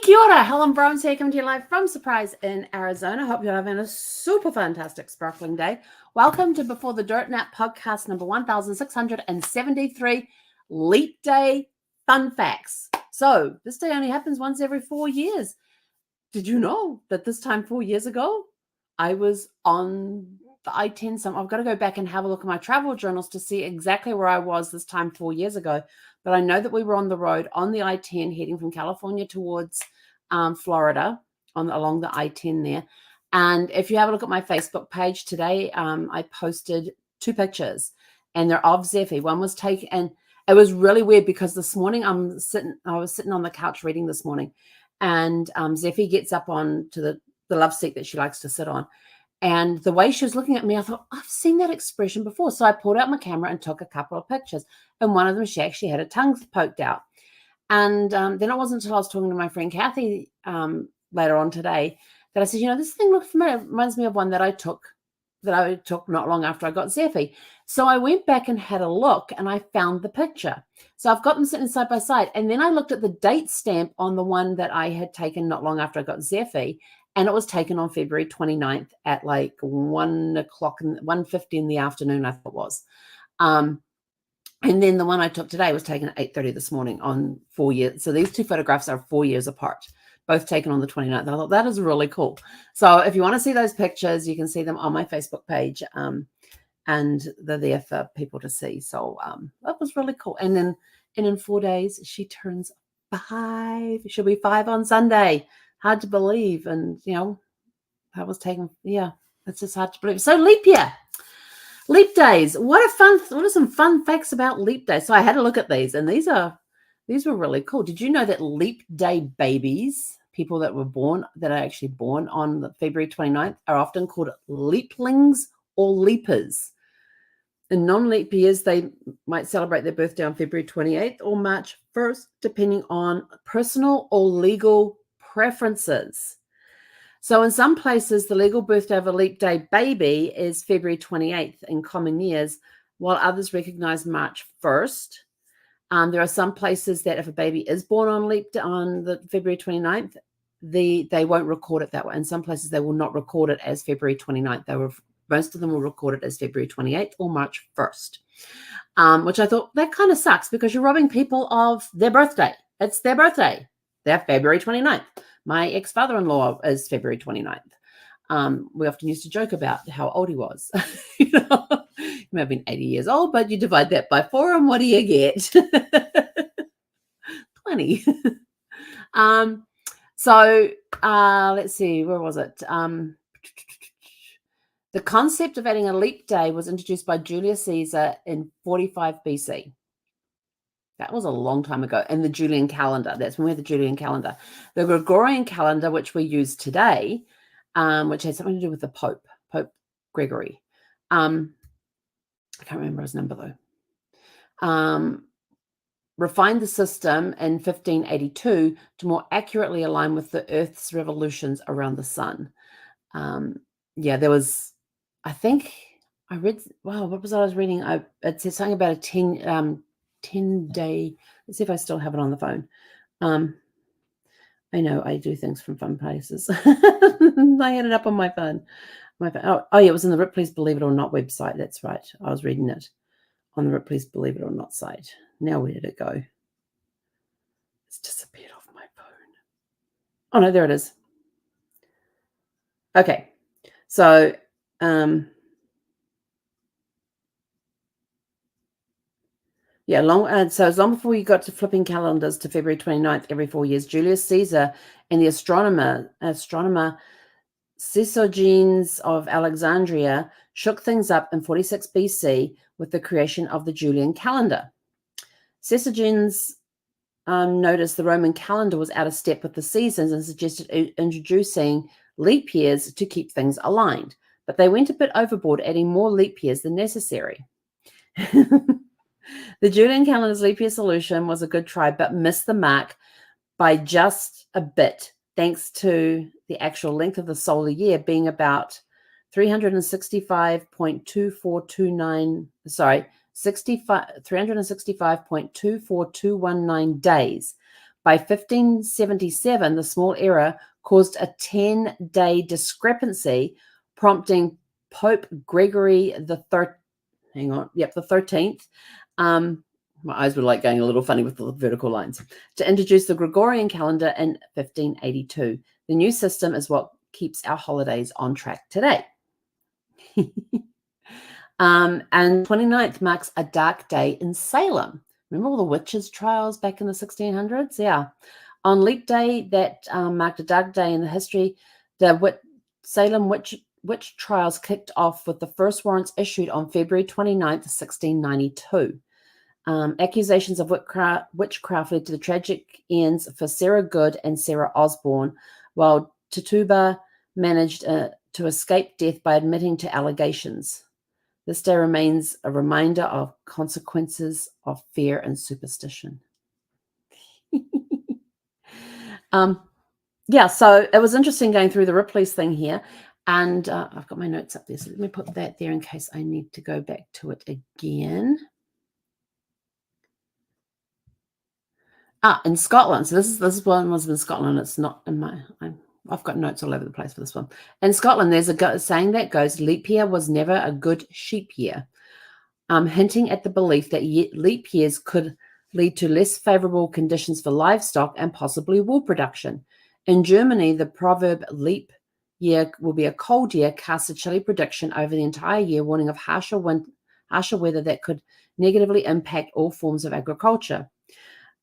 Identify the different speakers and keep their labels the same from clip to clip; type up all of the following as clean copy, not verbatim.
Speaker 1: Kia ora, Helen Browns here, coming to you live from Surprise in Arizona. Hope you're having a super fantastic, sparkling day. Welcome to Before the Dirt Nap podcast number 1673, Leap Day Fun Facts. So this day only happens once every 4 years. Did you know that this time 4 years ago, I was on the I-10? I've got to go back and have a look at my travel journals to see exactly where I was this time 4 years ago. But I know that we were on the road on the I-10 heading from California towards Florida along the I-10 there. And if you have a look at my Facebook page today, I posted 2 pictures and they're of Zephy. One was taken, and it was really weird because this morning I was sitting on the couch reading this morning, and Zephy gets up on to the love seat that she likes to sit on. And the way she was looking at me, I thought, I've seen that expression before. So I pulled out my camera and took a couple of pictures. And one of them, she actually had her tongue poked out. And then it wasn't until I was talking to my friend Kathy later on today that I said, this thing looks familiar. It reminds me of one that I took not long after I got Zephy. So I went back and had a look, and I found the picture. So I've got them sitting side by side. And then I looked at the date stamp on the one that I had taken not long after I got Zephy. And it was taken on February 29th at like 1:50 in the afternoon, I thought it was. And then the one I took today was taken at 8:30 this morning on 4 years. So these 2 photographs are 4 years apart, both taken on the 29th. I thought that is really cool. So if you want to see those pictures, you can see them on my Facebook page. And they're there for people to see. So that was really cool. And then in 4 days, she turns 5. She'll be 5 on Sunday. Hard to believe. And, that was taken. Yeah, it's just hard to believe. So leap year. Leap days. What are some fun facts about leap day? So I had a look at these, and these were really cool. Did you know that leap day babies, people that are actually born on February 29th, are often called leaplings or leapers? In non-leap years, they might celebrate their birthday on February 28th or March 1st, depending on personal or legal preferences. So in some places, the legal birthday of a leap day baby is February 28th in common years, while others recognize March 1st. There are some places that if a baby is born on the February 29th, they won't record it that way. In some places, they will not record it as February 29th. Most of them will record it as February 28th or March 1st, which I thought that kind of sucks because you're robbing people of their birthday. It's their birthday. They're February 29th. My ex-father-in-law is February 29th. We often used to joke about how old he was. He may have been 80 years old, but you divide that by 4 and what do you get? 20. So let's see, where was it? The concept of adding a leap day was introduced by Julius Caesar in 45 BC. That was a long time ago. And the Julian calendar, that's when we had the Julian calendar. The Gregorian calendar, which we use today, which has something to do with the Pope Gregory. I can't remember his number though. Refined the system in 1582 to more accurately align with the Earth's revolutions around the sun. There was, I think I read, what was I was reading? It said something about a 10-day, let's see if I still have it on the phone. I know I do things from fun places. I had it up on my phone. Oh yeah, it was in the Ripley's Believe It or Not website. That's right. I was reading it on the Ripley's Believe It or Not site. Now where did it go? It's disappeared off my phone. Oh no, there it is. Okay. So as long before you got to flipping calendars to February 29th every 4 years, Julius Caesar and the astronomer Ctesigenes of Alexandria shook things up in 46 BC with the creation of the Julian calendar. Ctesigenes noticed the Roman calendar was out of step with the seasons and suggested introducing leap years to keep things aligned. But they went a bit overboard, adding more leap years than necessary. The Julian calendar's leap year solution was a good try, but missed the mark by just a bit, thanks to the actual length of the solar year being about 365.2419 days, By 1577, the small error caused a 10-day discrepancy, prompting Pope Gregory the 13th. My eyes were like going a little funny with the vertical lines. To introduce the Gregorian calendar in 1582. The new system is what keeps our holidays on track today. And 29th marks a dark day in Salem. Remember all the witches' trials back in the 1600s? Yeah. On Leap Day, that marked a dark day in the history. The Salem witch trials kicked off with the first warrants issued on February 29th, 1692. Accusations of witchcraft led to the tragic ends for Sarah Good and Sarah Osborne, while Tituba managed to escape death by admitting to allegations. This day remains a reminder of consequences of fear and superstition. Yeah, so it was interesting going through the Ripley's thing here. And I've got my notes up there, so let me put that there in case I need to go back to it again. In Scotland. So this one was in Scotland. It's not in my... I've got notes all over the place for this one. In Scotland, there's a saying that goes, leap year was never a good sheep year, hinting at the belief that leap years could lead to less favorable conditions for livestock and possibly wool production. In Germany, the proverb leap year will be a cold year casts a chilly prediction over the entire year, warning of harsher weather that could negatively impact all forms of agriculture.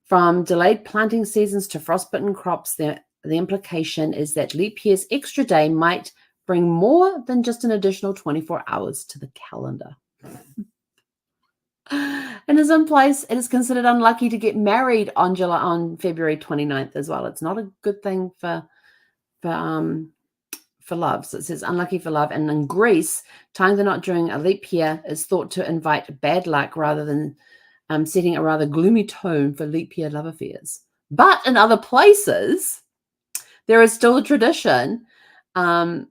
Speaker 1: From delayed planting seasons to frostbitten crops, the implication is that leap year's extra day might bring more than just an additional 24 hours to the calendar. And in some place, it is considered unlucky to get married on February 29th as well. It's not a good thing for love. So it says unlucky for love. And in Greece, tying the knot during a leap year is thought to invite bad luck rather than setting a rather gloomy tone for leap year love affairs. But in other places, there is still a tradition, and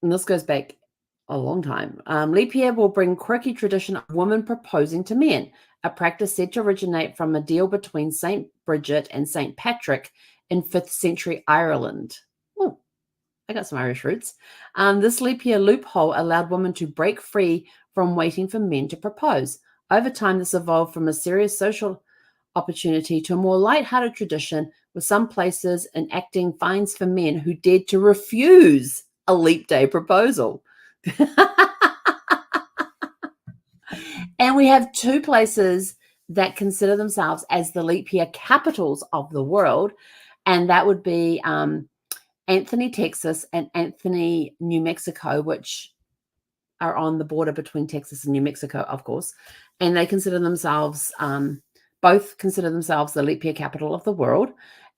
Speaker 1: this goes back a long time. Leap year will bring quirky tradition of women proposing to men, a practice said to originate from a deal between St. Bridget and St. Patrick in 5th century Ireland. Oh, I got some Irish roots. This leap year loophole allowed women to break free from waiting for men to propose. Over time, this evolved from a serious social opportunity to a more lighthearted tradition, with some places enacting fines for men who dared to refuse a leap day proposal. And we have two places that consider themselves as the leap year capitals of the world, and that would be Anthony, Texas, and Anthony, New Mexico, which are on the border between Texas and New Mexico, of course. And they consider themselves, both consider themselves the leap year capital of the world.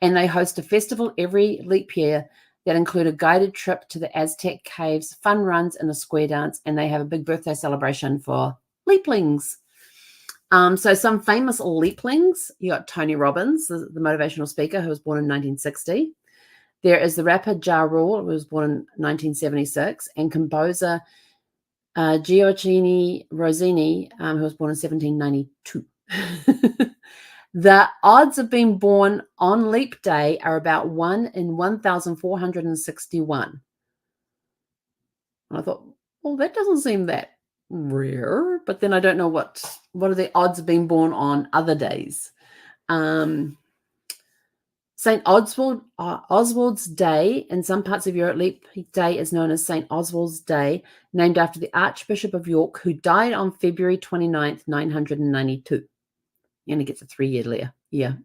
Speaker 1: And they host a festival every leap year that include a guided trip to the Aztec caves, fun runs, and a square dance. And they have a big birthday celebration for leaplings. So some famous leaplings, you got Tony Robbins, the motivational speaker who was born in 1960. There is the rapper Ja Rule, who was born in 1976, and composer Gioacchino Rossini, who was born in 1792. The odds of being born on leap day are about 1 in 1,461. I thought, well, that doesn't seem that rare, but then I don't know what are the odds of being born on other days. St. Oswald's Day in some parts of Europe, leap day is known as St. Oswald's Day, named after the Archbishop of York, who died on February 29th, 992. He only gets a 3-year year.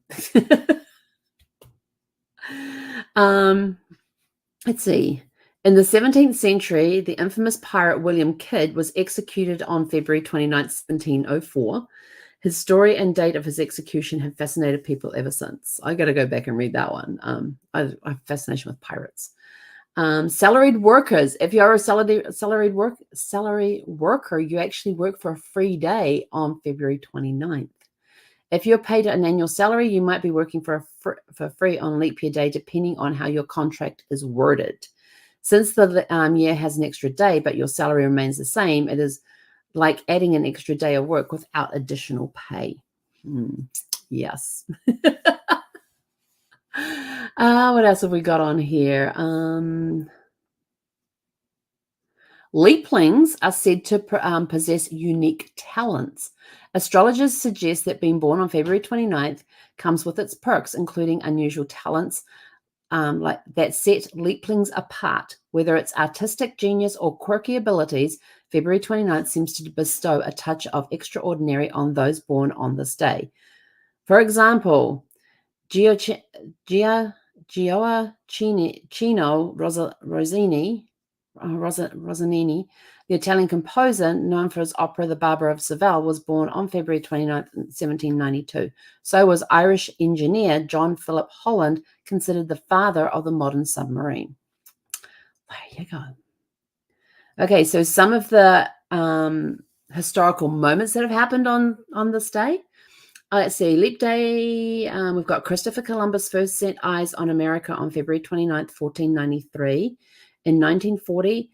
Speaker 1: Let's see. In the 17th century, the infamous pirate William Kidd was executed on February 29th, 1704. His story and date of his execution have fascinated people ever since. I got to go back and read that one. I have a fascination with pirates. Salaried workers. If you are a salaried worker, you actually work for a free day on February 29th. If you're paid an annual salary, you might be working for free on leap year day, depending on how your contract is worded. Since the year has an extra day, but your salary remains the same, it is like adding an extra day of work without additional pay. Yes. What else have we got on here? Leaplings are said to possess unique talents. Astrologers suggest that being born on February 29th comes with its perks, including unusual talents like that set leaplings apart. Whether it's artistic genius or quirky abilities, February 29th seems to bestow a touch of extraordinary on those born on this day. For example, Gioacchino Rossini, the Italian composer known for his opera The Barber of Seville, was born on February 29, 1792. So was Irish engineer John Philip Holland, considered the father of the modern submarine. There you go. Okay, so some of the historical moments that have happened on this day. Let's see, Leap Day. We've got Christopher Columbus first set eyes on America on February 29th, 1493. In 1940,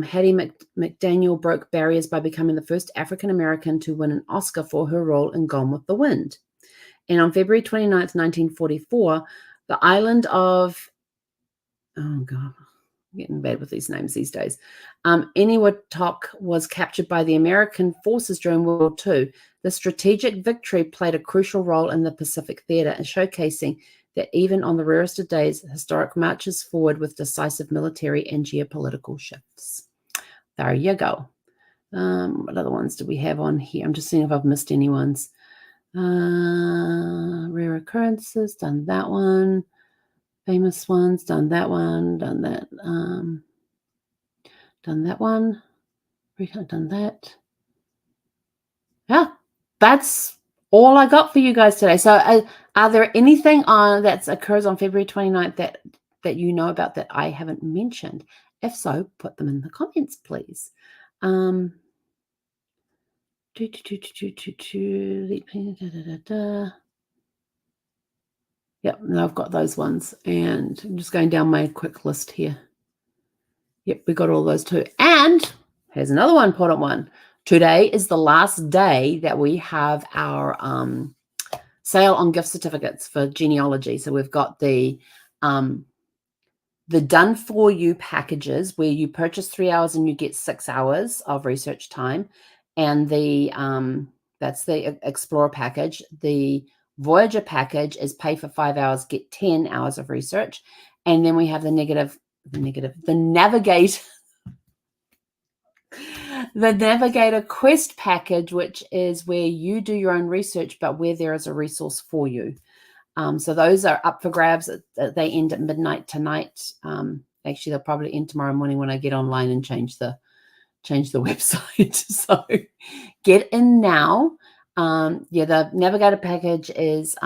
Speaker 1: Hattie McDaniel broke barriers by becoming the first African-American to win an Oscar for her role in Gone with the Wind. And on February 29th, 1944, the island of, oh God, I'm getting bad with these names these days, Eniwetok was captured by the American forces during World War II. The strategic victory played a crucial role in the Pacific Theater, and showcasing that even on the rarest of days, historic marches forward with decisive military and geopolitical shifts. There you go. What other ones do we have on here? I'm just seeing if I've missed any ones. Rare occurrences, done that one. Famous ones, done that one, done that. Done that one. Done that. Yeah, that's all I got for you guys today. So are there anything that occurs on February 29th that you know about that I haven't mentioned? If so, put them in the comments, please. Yep, no, I've got those ones. And I'm just going down my quick list here. Yep, we got all those too. And here's another one, important one. Today is the last day that we have our sale on gift certificates for genealogy. So we've got the done for you packages where you purchase 3 hours and you get 6 hours of research time. And that's the Explorer package. The Voyager package is pay for 5 hours, get 10 hours of research. And then we have the Navigator Quest package, which is where you do your own research, but where there is a resource for you. So those are up for grabs. They end at midnight tonight. Actually, they'll probably end tomorrow morning when I get online and change the website. So get in now. The Navigator package is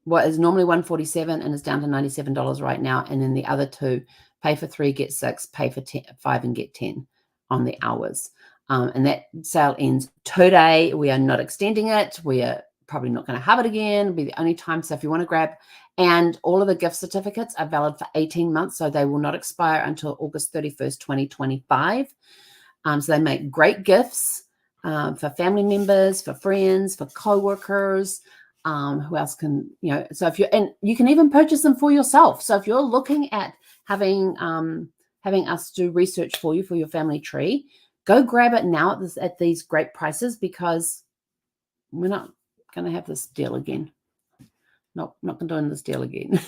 Speaker 1: what is normally $147 and is down to $97 right now. And then the other two, pay for 3, get 6, pay for 5 and get 10 on the hours. And that sale ends today. We are not extending it. We are probably not going to have it again. It'll be the only time. So if you want to grab, and all of the gift certificates are valid for 18 months. So they will not expire until August 31st, 2025. So they make great gifts for family members, for friends, for co-workers. Who else can, so if and you can even purchase them for yourself. So if you're looking at having us do research for you for your family tree, go grab it now at these great prices, because we're not going to have this deal again. Not doing this deal again.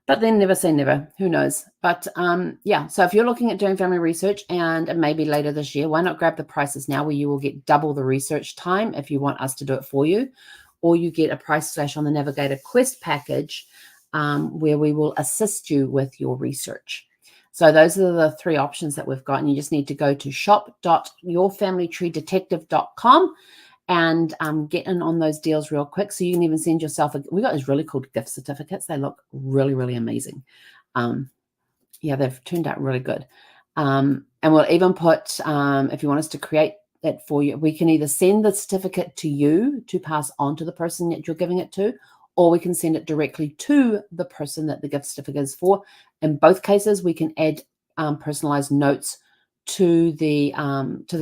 Speaker 1: But then never say never. Who knows? But so if you're looking at doing family research and maybe later this year, why not grab the prices now, where you will get double the research time if you want us to do it for you, or you get a price slash on the Navigator Quest package, where we will assist you with your research. So those are the 3 options that we've got. And you just need to go to shop.yourfamilytreedetective.com and get in on those deals real quick. So you can even send yourself we got these really cool gift certificates. They look really, really amazing. They've turned out really good. And we'll even put, if you want us to create it for you, we can either send the certificate to you to pass on to the person that you're giving it to, or we can send it directly to the person that the gift certificate is for. In both cases, we can add personalized notes to the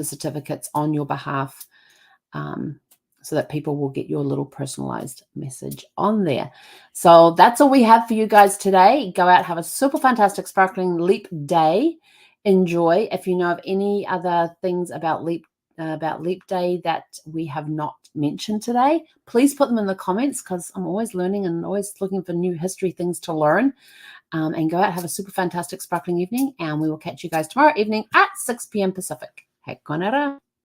Speaker 1: certificates on your behalf. So so that people will get your little personalized message on there. So that's all we have for you guys today. Go out, have a super fantastic sparkling leap day. Enjoy. If you know of any other things about leap day that we have not mentioned today, please put them in the comments, because I'm always learning and always looking for new history things to learn. And go out, have a super fantastic sparkling evening, and we will catch you guys tomorrow evening at 6 p.m. Pacific. Hei konera.